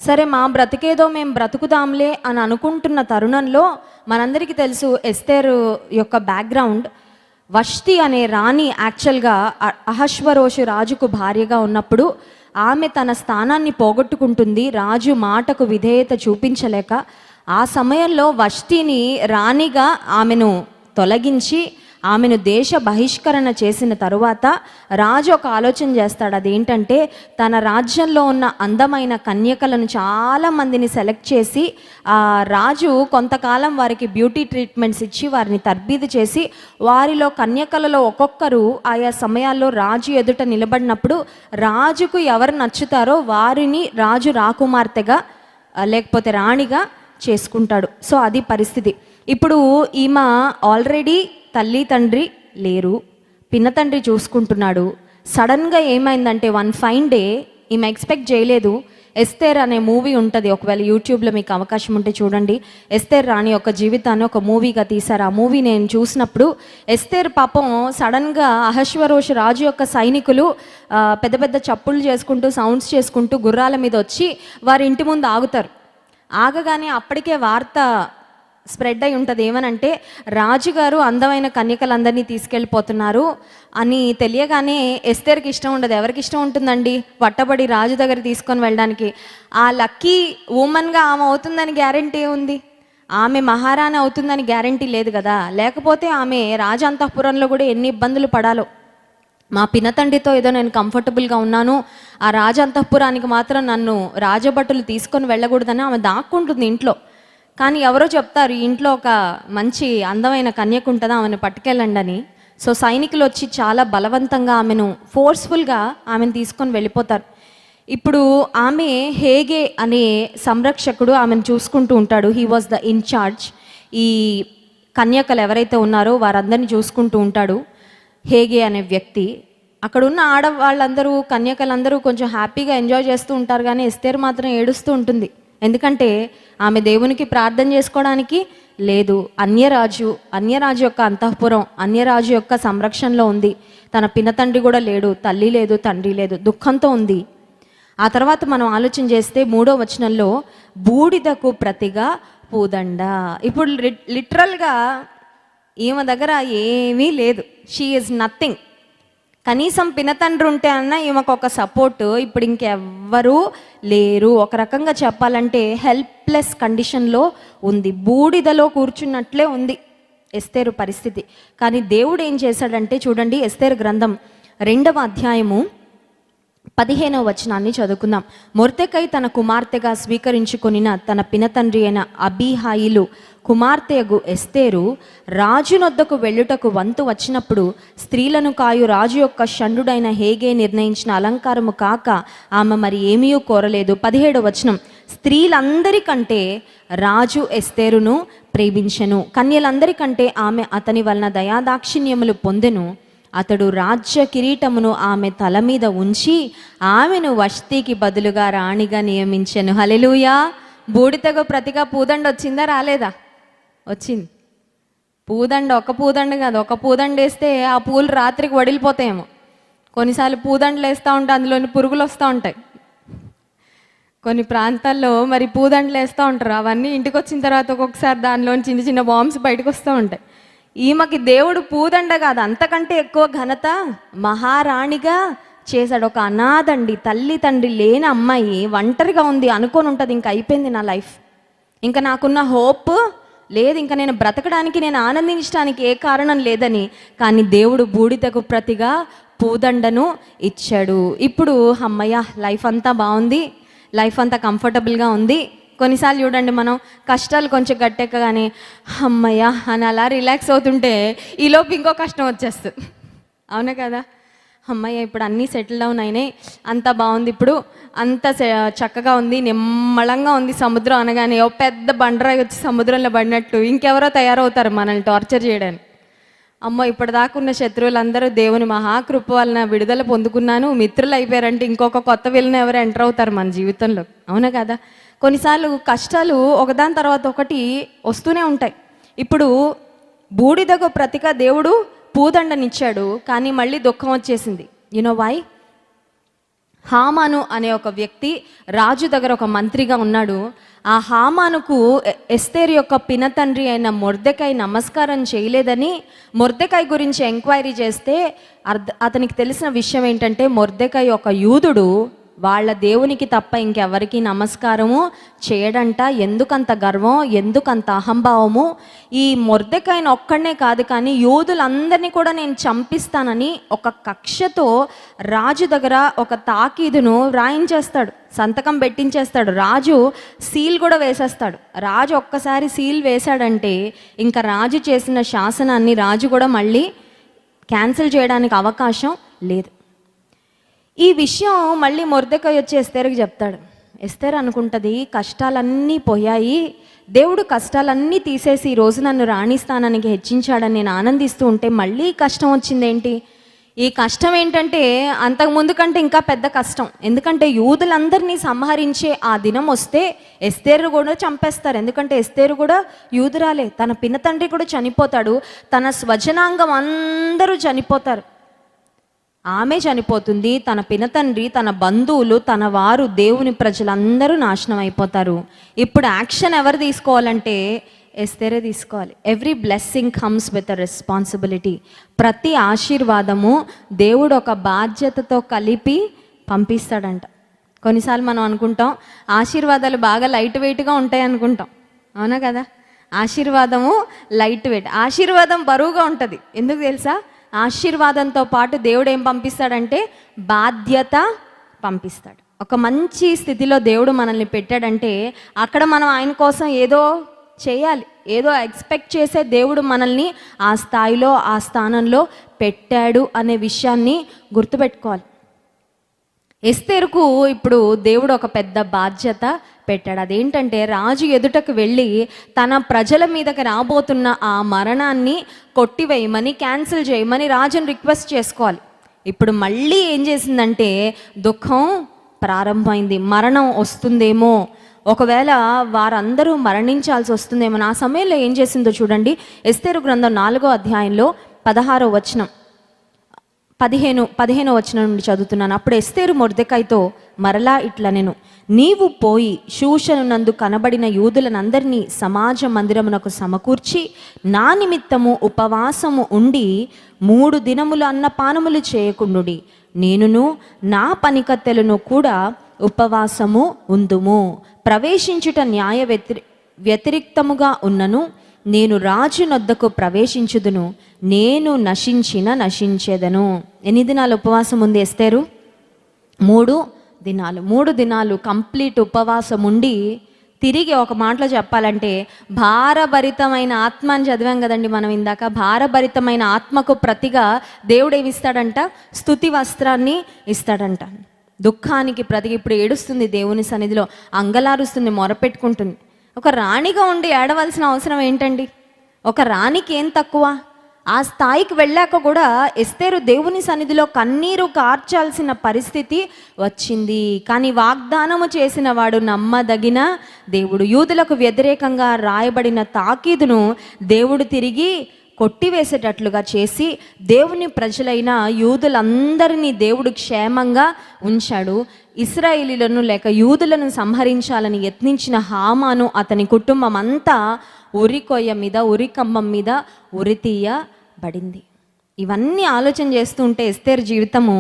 సరే, మా బ్రతికేదో మేము బ్రతుకుదాంలే అని అనుకుంటున్న తరుణంలో మనందరికీ తెలుసు ఎస్తేరు యొక్క బ్యాక్గ్రౌండ్. వష్టి అనే రాణి యాక్చువల్గా అహష్వరోషు రాజుకు భార్యగా ఉన్నప్పుడు ఆమె తన స్థానాన్ని పోగొట్టుకుంటుంది, రాజు మాటకు విధేయత చూపించలేక. ఆ సమయంలో వష్టిని రాణిగా ఆమెను తొలగించి ఆమెను దేశ బహిష్కరణ చేసిన తరువాత రాజు ఒక ఆలోచన చేస్తాడు. అదేంటంటే, తన రాజ్యంలో ఉన్న అందమైన కన్యకలను చాలామందిని సెలెక్ట్ చేసి రాజు కొంతకాలం వారికి బ్యూటీ ట్రీట్మెంట్స్ ఇచ్చి వారిని తర్బీదు చేసి, వారిలో కన్యకలలో ఒక్కొక్కరు ఆయా సమయాల్లో రాజు ఎదుట నిలబడినప్పుడు రాజుకు ఎవరు నచ్చుతారో వారిని రాజు రాకుమార్తెగా లేకపోతే రాణిగా చేసుకుంటాడు. సో అది పరిస్థితి. ఇప్పుడు ఈమె ఆల్రెడీ తల్లి తండ్రి లేరు, పిన్నతండ్రి చూసుకుంటున్నాడు. సడన్గా ఏమైందంటే, వన్ ఫైన్ డే ఈమె ఎక్స్పెక్ట్ చేయలేదు. ఎస్తేర్ అనే మూవీ ఉంటుంది, ఒకవేళ యూట్యూబ్లో మీకు అవకాశం ఉంటే చూడండి. ఎస్తేర్ రాణి యొక్క జీవితాన్ని ఒక మూవీగా తీశారు. ఆ మూవీ నేను చూసినప్పుడు ఎస్తేర్ పాపం సడన్గా అహష్వరోషు రాజు యొక్క సైనికులు పెద్ద పెద్ద చప్పుళ్ళు చేసుకుంటూ సౌండ్స్ చేసుకుంటూ గుర్రాల మీద వచ్చి వారి ఇంటి ముందు ఆగుతారు. ఆగగానే అప్పటికే వార్త స్ప్రెడ్ అయి ఉంటుంది. ఏమనంటే, రాజుగారు అందమైన కన్యకలందరినీ తీసుకెళ్ళిపోతున్నారు అని తెలియగానే ఎస్తేర్కి ఇష్టం ఉండదు. ఎవరికి ఇష్టం ఉంటుందండి పట్టబడి రాజు దగ్గర తీసుకొని వెళ్ళడానికి? ఆ లక్కీ ఉమెన్గా ఆమె అవుతుందని గ్యారంటీ ఉంది, ఆమె మహారాణి అవుతుందని గ్యారంటీ లేదు కదా. లేకపోతే ఆమె రాజ అంతఃపురంలో కూడా ఎన్ని ఇబ్బందులు పడాలో. మా పినతండ్రితో ఏదో నేను కంఫర్టబుల్గా ఉన్నాను, ఆ రాజ అంతఃపురానికి మాత్రం నన్ను రాజభటులు తీసుకొని వెళ్ళకూడదని ఆమె దాక్కుంటుంది ఇంట్లో. కానీ ఎవరో చెప్తారు, ఇంట్లో ఒక మంచి అందమైన కన్యకు ఉంటుందా, ఆమెను పట్టుకెళ్ళండి అని. సో సైనికులు వచ్చి చాలా బలవంతంగా ఆమెను ఫోర్స్ఫుల్గా ఆమెను తీసుకొని వెళ్ళిపోతారు. ఇప్పుడు ఆమె హేగే అనే సంరక్షకుడు ఆమెను చూసుకుంటూ ఉంటాడు. He was the incharge. ఈ కన్యకలు ఎవరైతే ఉన్నారో వారందరినీ చూసుకుంటూ ఉంటాడు హేగే అనే వ్యక్తి. అక్కడ ఉన్న ఆడవాళ్ళందరూ, కన్యకలందరూ కొంచెం హ్యాపీగా ఎంజాయ్ చేస్తూ ఉంటారు. కానీ ఎస్తేర్ మాత్రం ఏడుస్తూ ఉంటుంది. ఎందుకంటే ఆమె దేవునికి ప్రార్థన చేసుకోవడానికి లేదు. అన్యరాజు యొక్క అంతఃపురం, అన్యరాజు యొక్క సంరక్షణలో ఉంది. తన పినతండ్రి కూడా లేడు, తల్లి లేదు, తండ్రి లేదు, దుఃఖంతో ఉంది. ఆ తర్వాత మనం ఆలోచన చేస్తే 3వ వచనంలో బూడిదకు ప్రతిగా పూదండ. ఇప్పుడు లిటరల్గా ఈమె దగ్గర ఏమీ లేదు. She is nothing. కనీసం పినతండ్రి ఉంటే అన్న ఈమెకు ఒక సపోర్ట్ ఇప్పుడు ఇంకెవ్వరూ లేరు. ఒక రకంగా చెప్పాలంటే హెల్ప్లెస్ కండిషన్లో ఉంది, బూడిదలో కూర్చున్నట్లే ఉంది ఎస్తేరు పరిస్థితి. కానీ దేవుడు ఏం చేశాడంటే చూడండి, ఎస్తేరు గ్రంథం 2వ అధ్యాయము 15వ వచనాన్ని చదువుకుందాం. మొర్దెకై తన కుమార్తెగా స్వీకరించుకొనిన తన పినతండ్రి అయిన అబీహాయిలు కుమార్తెయగు ఎస్తేరు రాజునొద్దకు వెళ్ళుటకు వంతు వచ్చినప్పుడు, స్త్రీలను కాయు రాజు యొక్క షండుడైన హేగే నిర్ణయించిన అలంకారము కాక ఆమె మరి ఏమీ కోరలేదు. 17వ వచనం, స్త్రీలందరికంటే రాజు ఎస్తేరును ప్రేమించెను, కన్యలందరికంటే ఆమె అతని వలన దయాదాక్షిణ్యములు పొందెను. అతడు రాజ్య కిరీటమును ఆమె తల మీద ఉంచి ఆమెను వష్టికి బదులుగా రాణిగా నియమించెను. హల్లెలూయా. బూడిదకు ప్రతిగా పూదండ వచ్చిందా రాలేదా? వచ్చింది. పూదండ ఒక పూదండ కాదు, ఒక పూదండ వేస్తే ఆ పూలు రాత్రికి వడిలిపోతాయేమో. కొన్నిసార్లు పూదండలు వేస్తూ ఉంటే అందులోని పురుగులు వస్తూ ఉంటాయి. కొన్ని ప్రాంతాల్లో మరి పూదండలు వేస్తూ ఉంటారు, అవన్నీ ఇంటికి వచ్చిన తర్వాత ఒక్కొక్కసారి దానిలోని చిన్న చిన్న బాంబ్స్ బయటకు వస్తూ ఉంటాయి. ఈమెకి దేవుడు పూదండ కాదు, అంతకంటే ఎక్కువ ఘనత మహారాణిగా చేశాడు. ఒక అనాథండి, తల్లి తండ్రి లేని అమ్మాయి ఒంటరిగా ఉంది, అనుకొని ఉంటుంది ఇంకా అయిపోయింది నా లైఫ్, ఇంకా నాకున్న హోప్ లేదు, ఇంకా నేను బ్రతకడానికి నేను ఆనందించడానికి ఏ కారణం లేదని. కానీ దేవుడు బూడిదకు ప్రతిగా పూదండను ఇచ్చాడు. ఇప్పుడు అమ్మయ్య లైఫ్ అంతా బాగుంది, లైఫ్ అంతా కంఫర్టబుల్గా ఉంది. కొన్నిసార్లు చూడండి, మనం కష్టాలు కొంచెం గట్టెక్కగానే అమ్మయ్య అని అలా రిలాక్స్ అవుతుంటే ఈలోపు ఇంకో కష్టం వచ్చేస్తుంది. అవునా కదా? అమ్మయ్య ఇప్పుడు అన్నీ సెటిల్ డౌన్ అయినాయి, అంత బాగుంది, ఇప్పుడు అంత చక్కగా ఉంది, నిమ్మళంగా ఉంది. సముద్రం అనగానే ఓ పెద్ద బండరాయి వచ్చి సముద్రంలో పడినట్టు ఇంకెవరో తయారవుతారు మనల్ని టార్చర్ చేయడానికి. అమ్మో ఇప్పటిదాకా ఉన్న శత్రువులందరూ దేవుని మహాకృప వలన విడుదల పొందుకున్నాను, మిత్రులు అయిపోయారంటే ఇంకొక కొత్త వీళ్ళని ఎవరు ఎంటర్ అవుతారు మన జీవితంలో. అవునా కదా? కొన్నిసార్లు కష్టాలు ఒకదాని తర్వాత ఒకటి వస్తూనే ఉంటాయి. ఇప్పుడు బూడిదకు ప్రతిగా దేవుడు పూదండనిచ్చాడు, కానీ మళ్ళీ దుఃఖం వచ్చేసింది. You know why? హామాను అనే ఒక వ్యక్తి రాజు దగ్గర ఒక మంత్రిగా ఉన్నాడు. ఆ హామానుకు ఎస్తేరు యొక్క పినతండ్రి అయిన మొర్దెకై నమస్కారం చేయలేదని మొర్దెకై గురించి ఎంక్వైరీ చేస్తే అతనికి తెలిసిన విషయం ఏంటంటే, మొర్దెకై ఒక యూదుడు, వాళ్ళ దేవునికి తప్ప ఇంకెవరికి నమస్కారము చేయడంట. ఎందుకంత గర్వం, ఎందుకంత అహంభావము? ఈ మొర్దెకైన ఒక్కడనే కాదు కానీ యూదులందరినీ కూడా నేను చంపిస్తానని ఒక కక్షతో రాజు దగ్గర ఒక తాకీదును రాయించేస్తాడు, సంతకం పెట్టించేస్తాడు. రాజు సీల్ కూడా వేసేస్తాడు. రాజు ఒక్కసారి సీల్ వేశాడంటే ఇంకా రాజు చేసిన శాసనాన్ని రాజు కూడా మళ్ళీ క్యాన్సిల్ చేయడానికి అవకాశం లేదు. ఈ విషయం మళ్ళీ మొర్దెకై వచ్చి ఎస్తేరుకి చెప్తాడు. ఎస్తేరు అనుకుంటుంది, కష్టాలన్నీ పోయాయి, దేవుడు కష్టాలన్నీ తీసేసి ఈరోజు నన్ను రాణిస్థానానికి హెచ్చించాడని నేను ఆనందిస్తూ ఉంటే మళ్ళీ కష్టం వచ్చిందేంటి? ఈ కష్టం ఏంటంటే అంతకుముందు కంటే ఇంకా పెద్ద కష్టం. ఎందుకంటే యూదులందరినీ సంహరించే ఆ దినం వస్తే ఎస్తేరు కూడా చంపేస్తారు. ఎందుకంటే ఎస్తేరు కూడా యూదురాలే, తన పినతండ్రి కూడా చనిపోతాడు, తన స్వజనాంగం అందరూ చనిపోతారు. ఆమె చనిపోతుంది, తన పినతండ్రి, తన బంధువులు, తన వారు, దేవుని ప్రజలందరూ నాశనం అయిపోతారు. ఇప్పుడు యాక్షన్ ఎవరు తీసుకోవాలంటే ఎస్తేరే తీసుకోవాలి. Every blessing comes with a responsibility. ప్రతి ఆశీర్వాదము దేవుడు ఒక బాధ్యతతో కలిపి పంపిస్తాడంట. కొన్నిసార్లు మనం అనుకుంటాం ఆశీర్వాదాలు బాగా లైట్ వెయిట్గా ఉంటాయి అనుకుంటాం. అవునా కదా? ఆశీర్వాదము లైట్ వెయిట్, ఆశీర్వాదం బరువుగా ఉంటుంది. ఎందుకు తెలుసా? ఆశీర్వాదంతో పాటు దేవుడు ఏం పంపిస్తాడంటే బాధ్యత పంపిస్తాడు. ఒక మంచి స్థితిలో దేవుడు మనల్ని పెట్టాడంటే అక్కడ మనం ఆయన కోసం ఏదో చేయాలి, ఏదో ఎక్స్పెక్ట్ చేసే దేవుడు మనల్ని ఆ స్థాయిలో ఆ స్థానంలో పెట్టాడు అనే విషయాన్ని గుర్తుపెట్టుకోవాలి. ఎస్తేరుకు ఇప్పుడు దేవుడు ఒక పెద్ద బాధ్యత పెట్టాడు. అదేంటంటే రాజు ఎదుటకు వెళ్ళి తన ప్రజల మీదకి రాబోతున్న ఆ మరణాన్ని కొట్టివేయమని, క్యాన్సిల్ చేయమని రాజుని రిక్వెస్ట్ చేసుకోవాలి. ఇప్పుడు మళ్ళీ ఏం చేసిందంటే దుఃఖం ప్రారంభమైంది. మరణం వస్తుందేమో, ఒకవేళ వారందరూ మరణించాల్సి వస్తుందేమో. ఆ సమయంలో ఏం చేసిందో చూడండి. ఎస్తేరు గ్రంథం 4వ అధ్యాయంలో 16వ వచనం 15వ వచనం నుండి చదువుతున్నాను. అప్పుడు ఎస్తేరు మొర్దెకైతో మరలా ఇట్లా నేను, నీవు పోయి షూషను నందు కనబడిన యూదులనందరినీ సమాజ మందిరమునకు సమకూర్చి నా నిమిత్తము ఉపవాసము ఉండి 3 దినములు అన్నపానములు చేయకుండుడి, నేనును నా పనికత్తెలను కూడా ఉపవాసము ఉందుము. ప్రవేశించుట న్యాయ వ్యతిరిక్తముగా ఉన్నను నేను రాజు నొద్దకు ప్రవేశించుదును, నేను నశించెదను. ఎన్ని దినాలు ఉపవాసం ఉంది ఎస్తేరు? 3 దినాలు కంప్లీట్ ఉపవాసం ఉండి, తిరిగి ఒక మాటలో చెప్పాలంటే భారభరితమైన ఆత్మ అని చదివాం కదండి మనం ఇందాక. భారభరితమైన ఆత్మకు ప్రతిగా దేవుడు ఏమిస్తాడంట? స్తుతి వస్త్రాన్ని ఇస్తాడంట. దుఃఖానికి ప్రతిగా ఇప్పుడు ఏడుస్తుంది దేవుని సన్నిధిలో, అంగలారుస్తుంది, మొరపెట్టుకుంటుంది. ఒక రాణిగా ఉండి ఏడవలసిన అవసరం ఏంటండి? ఒక రాణికి ఏం తక్కువ? ఆ స్థాయికి వెళ్ళాక కూడా ఎస్తేరు దేవుని సన్నిధిలో కన్నీరు కార్చాల్సిన పరిస్థితి వచ్చింది. కానీ వాగ్దానము చేసిన వాడు నమ్మదగిన దేవుడు. యూదులకు వ్యతిరేకంగా రాయబడిన తాకీదును దేవుడు తిరిగి కొట్టివేసేటట్లుగా చేసి దేవుని ప్రజలైన యూదులందరినీ దేవుడు క్షేమంగా ఉంచాడు. ఇశ్రాయేలీలను లేక యూదులను సంహరించాలని యత్నించిన హామాను అతని కుటుంబం అంతా ఉరికొయ్య మీద, ఉరికంబం మీద ఉరితీయబడింది. ఇవన్నీ ఆలోచన చేస్తుంటే ఎస్తేరు జీవితము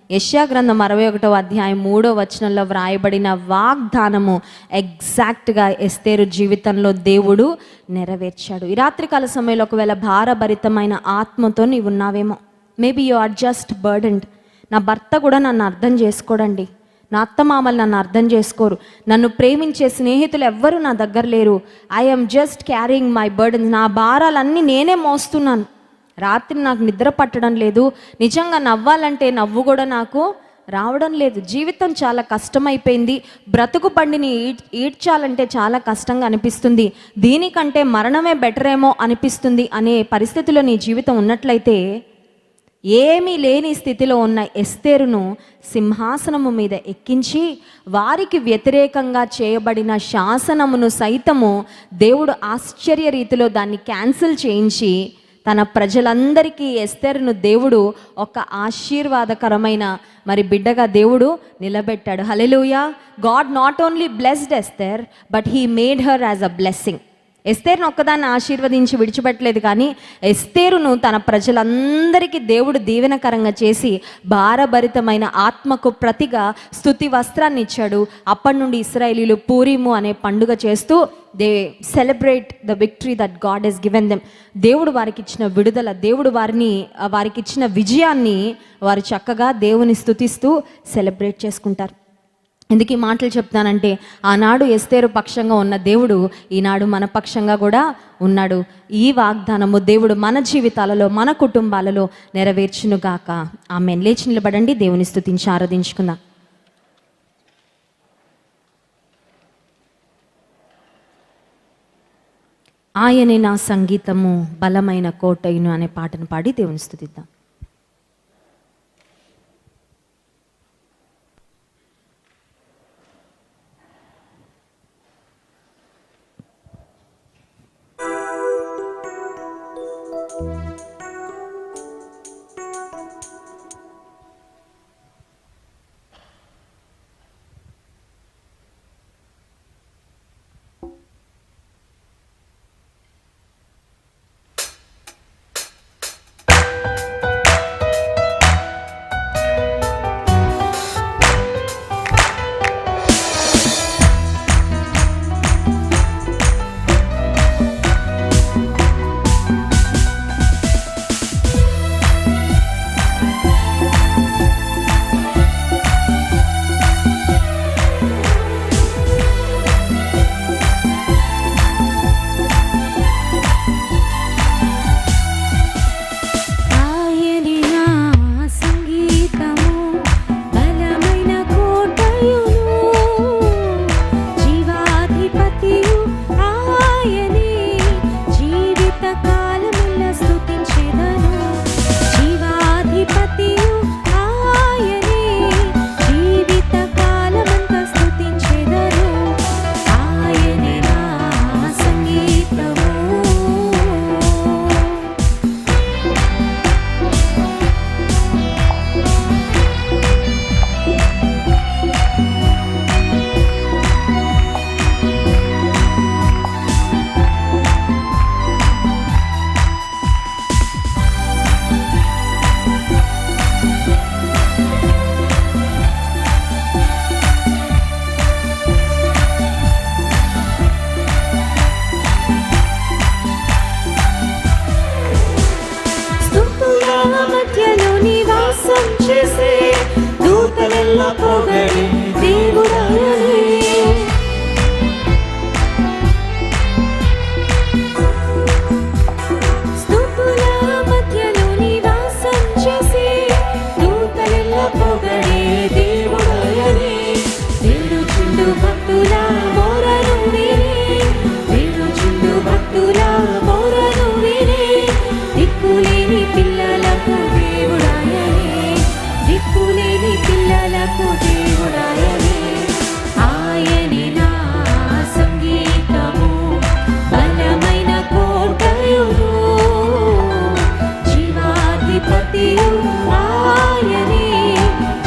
యెషయా గ్రంథం 61వ అధ్యాయం 3వ వచనంలో వ్రాయబడిన వాగ్దానము ఎగ్జాక్ట్గా ఎస్తేరు జీవితంలో దేవుడు నెరవేర్చాడు. ఈ రాత్రికాల సమయంలో ఒకవేళ భారభరితమైన ఆత్మతో నీవు ఉన్నావేమో. Maybe you are just burdened. నా భర్త కూడా నన్ను అర్థం చేసుకోడండి, నా అత్తమామలు నన్ను అర్థం చేసుకోరు, నన్ను ప్రేమించే స్నేహితులు ఎవ్వరూ నా దగ్గర లేరు. I'm just carrying my burdens. నా భారాలన్నీ నేనే మోస్తున్నాను. రాత్రి నాకు నిద్ర పట్టడం లేదు, నిజంగా నవ్వాలంటే నవ్వు కూడా నాకు రావడం లేదు. జీవితం చాలా కష్టమైపోయింది, బ్రతుకు బండిని ఈడ్చాలంటే చాలా కష్టంగా అనిపిస్తుంది, దీనికంటే మరణమే బెటర్ ఏమో అనిపిస్తుంది అనే పరిస్థితిలో నీ జీవితం ఉన్నట్లయితే, ఏమీ లేని స్థితిలో ఉన్న ఎస్తేరును సింహాసనము మీద ఎక్కించి వారికి వ్యతిరేకంగా చేయబడిన శాసనమును సైతము దేవుడు ఆశ్చర్య రీతిలో దాన్ని క్యాన్సిల్ చేయించి తన ప్రజలందరికీ ఎస్తేరును దేవుడు ఒక ఆశీర్వాదకరమైన బిడ్డగా దేవుడు నిలబెట్టాడు. హల్లెలూయా. God not only blessed Esther, but he made her as a blessing. ఎస్తేరును ఒక్కదాన్ని ఆశీర్వదించి విడిచిపెట్టలేదు, కానీ ఎస్తేరును తన ప్రజలందరికీ దేవుడు దీవెనకరంగా చేసి భారభరితమైన ఆత్మకు ప్రతిగా స్తుతి వస్త్రాన్ని ఇచ్చాడు. అప్పటి నుండి ఇశ్రాయేలీలు పూరీము అనే పండుగ చేస్తూ they celebrate the victory that God has given them. దేవుడు వారికి ఇచ్చిన విడుదల, దేవుడు వారికి ఇచ్చిన విజయాన్ని వారు చక్కగా దేవుని స్తుతిస్తూ సెలబ్రేట్ చేసుకుంటారు. ఎందుకు ఈ మాటలు చెప్తానంటే, ఆనాడు ఎస్తేరు పక్షంగా ఉన్న దేవుడు ఈనాడు మన పక్షంగా కూడా ఉన్నాడు. ఈ వాగ్దానము దేవుడు మన జీవితాలలో, మన కుటుంబాలలో నెరవేర్చునుగాక. ఆమేన్. లేచి నిలబడండి, దేవుని స్తుతించి ఆరాధించుకుందాం. ఆయనే నా సంగీతము, బలమైన కోటయును అనే పాటను పాడి దేవుని స్తుతిద్దాం. నివాసం చేసే దూతలెల్ల పొగడి దేవుడాయనే. స్తుతుల మధ్యలో నివాసం చేసే దూతలెల్ల పొగడి దేవుడాయనే. వేడుచుండు భక్తుల మొరను విని, వేడుచుండు భక్తుల మొరను విని, దిక్కులేని పిల్లలకు దేవుడాయనే, దిక్కులేని పిల్లలకు దేవుడాయనే. ఆయనే నా సంగీతము, బలమైన కోటయును, జీవాధిపతియు ఆయనే,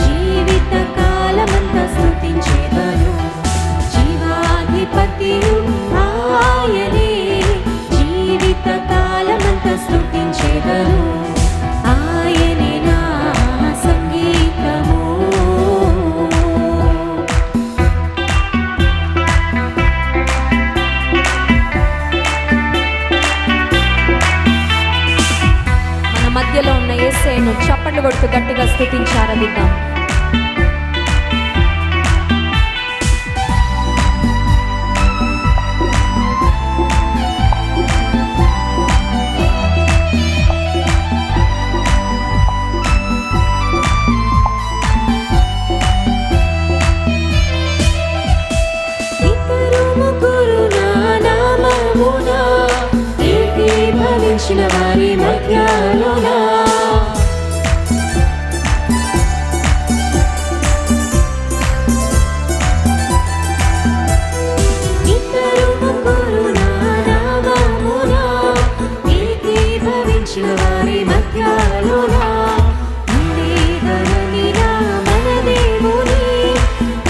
జీవిత కాలమంతా స్తుతించెదను. జీవాధిపతియు ఆయనే, జీవిత కాలమంతా స్తుతించెదను. ఆయనే నా సంగీతము. మన మధ్యలో ఉన్న యేసయ్యను చప్పట్లు కొడుతూ గట్టిగా స్తుతించి ఆరాధిద్దాం. ఇద్దరు ముగ్గురు నా నామమున ఏకీభవించిన వారి మధ్యలోన, ఇద్దరు ముగ్గురు నా నామమున ఏకీభవించిన వారి మధ్యలోన, ఉండేదననినా మన దేవుని,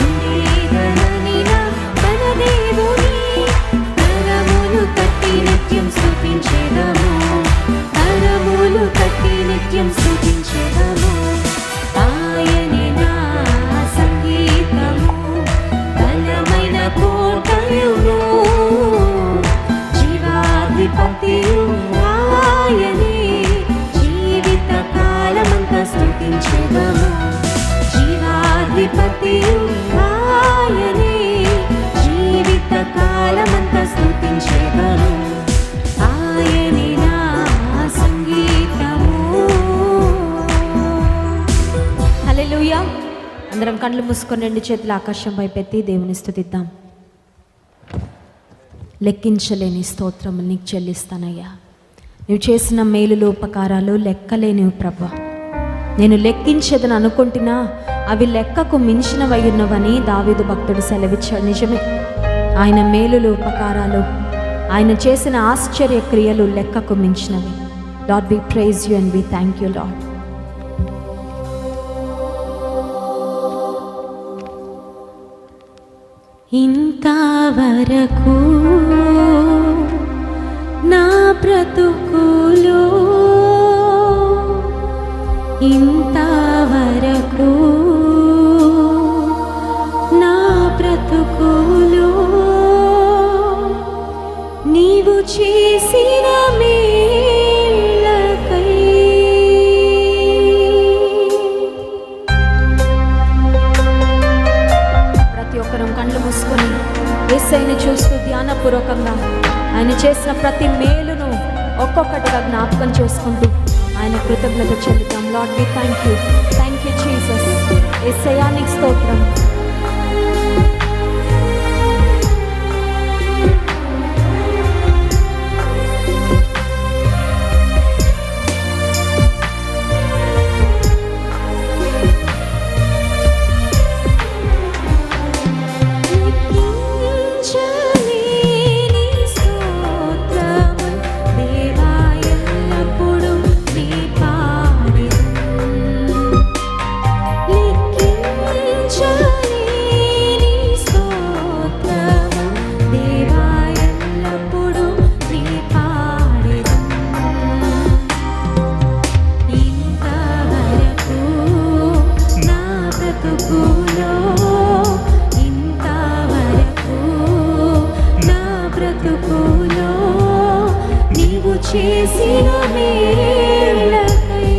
ఉండేదననినా మన దేవుని, కరములు కట్టి నిత్యం స్తుతించెదము, కరములు కట్టి నిత్యం స్తుతించెదము. ఆయనే నా సంగీతము, బలమైన కోటయును, జీవాధిపతియు ఆయనే, జీవిత కాలమంతా స్తుతించెదము. జీవాధిపతియు ఆయనే, జీవిత కాలమంతా స్తుతించెదము. ఆయనే నా సంగీతము. హల్లెలూయా. అందరం కళ్ళు మూసుకొని రెండు చేతులు ఆకాశం వైపెత్తి దేవుని స్తుతిద్దాం. లెక్కించలేని స్తోత్రములు నీకు చెల్లిస్తానయ్యా. నువ్వు చేసిన మేలులు ఉపకారాలు లెక్కలేనివి ప్రభా. నేను లెక్కించదని అనుకుంటున్నా అవి లెక్కకు మించినవై ఉన్నవని దావీదు భక్తుడు సెలవిచ్చాడు. నిజమే, ఆయన మేలులు ఉపకారాలు, ఆయన చేసిన ఆశ్చర్య క్రియలు లెక్కకు మించినవి. Lord, we praise you and we thank you Lord. ఇంతవరకు నా బ్రతుకులో, ఇంతవరకు నా బ్రతుకులో నీవు చేసిన మేలకై ప్రతి ఒక్కరం కళ్ళు మూసుకొని యేసయ్యను చూస్తూ ధ్యానపూర్వకంగా ఆయన చేసిన ప్రతి మేలును ఒక్కొక్కటిగా జ్ఞాపకం చేసుకుంటూ ఆయన కృతజ్ఞత చెల్లిద్దాం. Lord, we thank you Jesus. యేసయ్యా నీకు స్తోత్రం. చేసిన మేలకై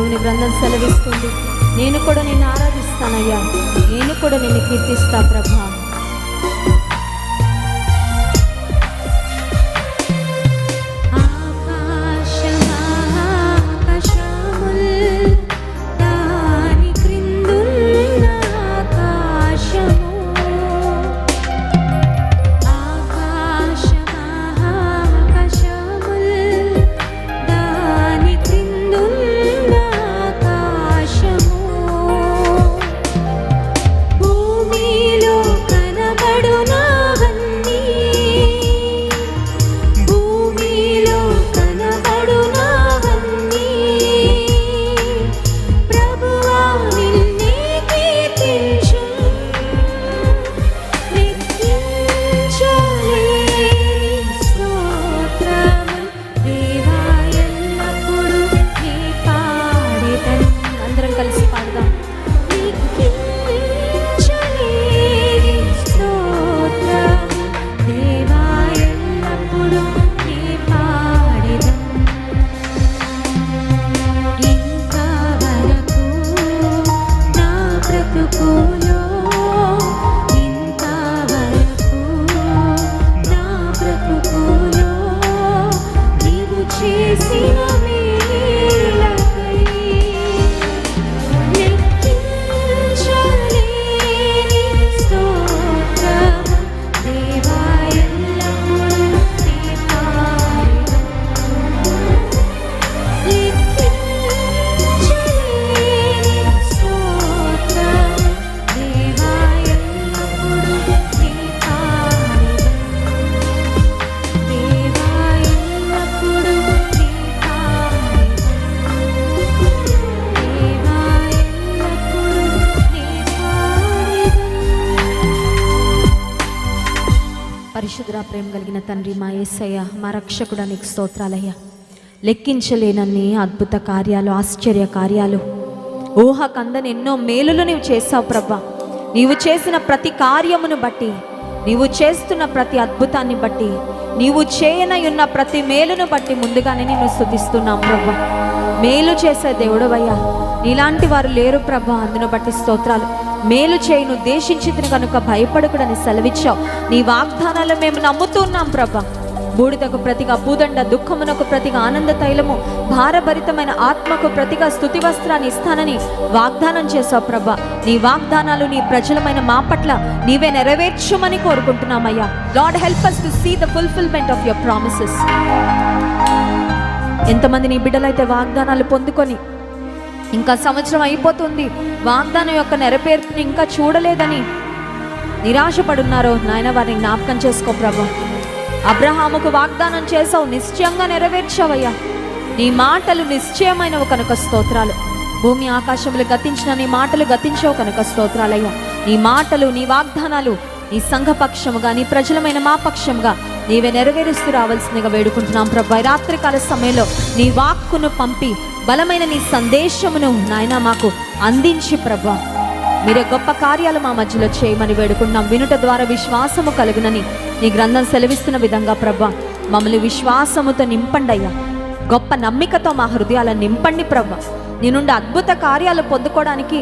దేవుని గ్రంథం సెలవిస్తుంది. నేను కూడా నిన్ను ఆరాధిస్తానయ్యా, నేను కూడా నిన్ను కీర్తిస్తా ప్రభా. పరిశుద్ధ ప్రేమ కలిగిన తండ్రి, మా యేసయ్య, మా రక్షకుడా, నీకు స్తోత్రాలయ్యా. లెక్కించలేనన్ని అద్భుత కార్యాలు, ఆశ్చర్య కార్యాలు, ఊహకందని ఎన్నో మేలులు నీవు చేసావు ప్రభా. నీవు చేసిన ప్రతి కార్యమును బట్టి, నీవు చేస్తున్న ప్రతి అద్భుతాన్ని బట్టి, నీవు చేయనై ఉన్న ప్రతి మేలును బట్టి ముందుగానే నిన్ను స్తుతిస్తున్నాం ప్రభా. మేలు చేసే దేవుడవయ్యా, నీలాంటి వారు లేరు ప్రభా. అందును బట్టి స్తోత్రాలు. మేలు చేయను ఉద్దేశించిన కనుక భయపడకుడని సెలవిచ్చావు. నీ వాగ్దానాలు మేము నమ్ముతున్నాం ప్రభా. బూడిదకు ప్రతిగా భూదండ, దుఃఖమునకు ప్రతిగా ఆనంద తైలము, భారభరితమైన ఆత్మకు ప్రతిగా స్తుతి వస్త్రాన్ని ఇస్తానని వాగ్దానం చేశావు ప్రభా. నీ వాగ్దానాలు నీ ప్రజలమైన మా పట్ల నీవే నెరవేర్చుమని కోరుకుంటున్నామయ్యా. Lord, help us to see the fulfillment of your promises. ఎంతమంది నీ బిడ్డలైతే వాగ్దానాలు పొందుకొని ఇంకా సంవత్సరం అయిపోతుంది, వాగ్దానం యొక్క నెరవేర్పుని ఇంకా చూడలేదని నిరాశపడున్నారో నాయన, వారిని జ్ఞాపకం చేసుకో ప్రభా. అబ్రహాముకు వాగ్దానం చేసావు, నిశ్చయంగా నెరవేర్చావయ్యా. నీ మాటలు నిశ్చయమైనవి కనుక స్తోత్రాలు. భూమి ఆకాశములు గతించిన నీ మాటలు గతించవు కనుక స్తోత్రాలయ్యా. నీ మాటలు, నీ వాగ్దానాలు నీ సంఘపక్షముగా, నీ ప్రజలమైన మా పక్షంగా నీవే నెరవేరుస్తూ రావాల్సిందిగా వేడుకుంటున్నాం ప్రభా. రాత్రికాల సమయంలో నీ వాక్కును పంపి బలమైన నీ సందేశమును నాయన మాకు అందించి ప్రభా, మీరే గొప్ప కార్యాలు మా మధ్యలో చేయమని వేడుకుంటున్నాం. వినుట ద్వారా విశ్వాసము కలుగునని నీ గ్రంథం సెలవిస్తున్న విధంగా ప్రభా, మమ్మల్ని విశ్వాసముతో నింపండి అయ్యా. గొప్ప నమ్మికతో మా హృదయాలను నింపండి ప్రభా. నీ నుండి అద్భుత కార్యాలు పొందుకోవడానికి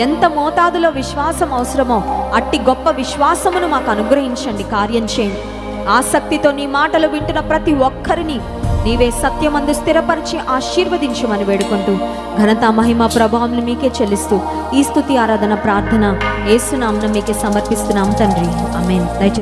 ఎంత మోతాదులో విశ్వాసం అవసరమో అట్టి గొప్ప విశ్వాసమును మాకు అనుగ్రహించండి, కార్యం చేయండి. ఆసక్తితో నీ మాటలు వింటున్న ప్రతి ఒక్కరిని నీవే సత్యమందు స్థిరపరిచి ఆశీర్వదించమని వేడుకుంటూ ఘనత, మహిమ, ప్రభావం మీకే చెల్లిస్తూ ఈ స్తుతి, ఆరాధన, ప్రార్థన యేసు నామమున మీకే సమర్పిస్తున్నాం తండ్రి. ఆమేన్. దయచేసి